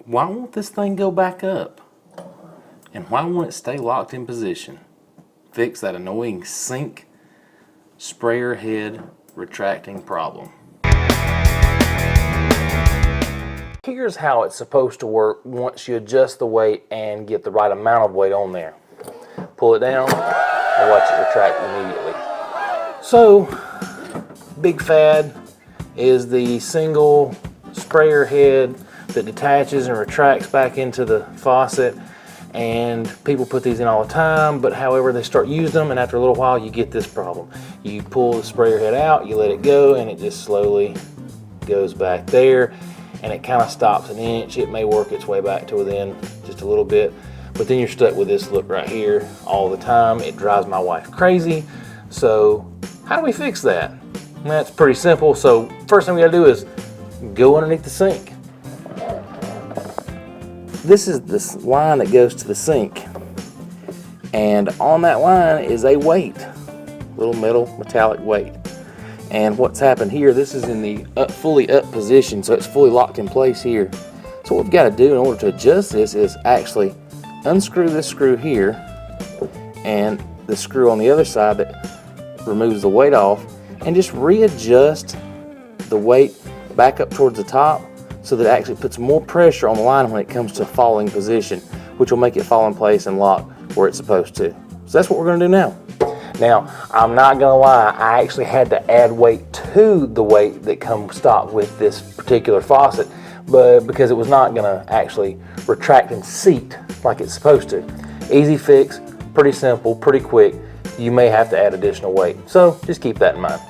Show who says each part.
Speaker 1: why won't this thing go back up? And why won't it stay locked in position? Fix that annoying sink sprayer head retracting problem. Here's how it's supposed to work once you adjust the weight and get the right amount of weight on there. Pull it down and watch it retract immediately. So, big fad is the single sprayer head that detaches and retracts back into the faucet, and people put these in all the time, but however they start using them, and after a little while you get this problem. You pull the sprayer head out, you let it go, and it just slowly goes back there, and it kind of stops an inch. It may work its way back to within just a little bit, but then you're stuck with this look right here all the time. It drives my wife crazy. So how do we fix that? That's pretty simple. So first thing we gotta do is go underneath the sink. This is this line that goes to the sink, and on that line is a weight, little metal metallic weight. And what's happened here, this is in the fully up position, so it's fully locked in place here. So what we've got to do in order to adjust this is actually unscrew this screw here and the screw on the other side that removes the weight off, and just readjust the weight back up towards the top so that it actually puts more pressure on the line when it comes to falling position, which will make it fall in place and lock where it's supposed to. So that's what we're going to do now. Now, I'm not going to lie, I actually had to add weight to the weight that comes stock with this particular faucet, but because it was not going to actually retract and seat like it's supposed to. Easy fix, pretty simple, pretty quick. You may have to add additional weight, so just keep that in mind.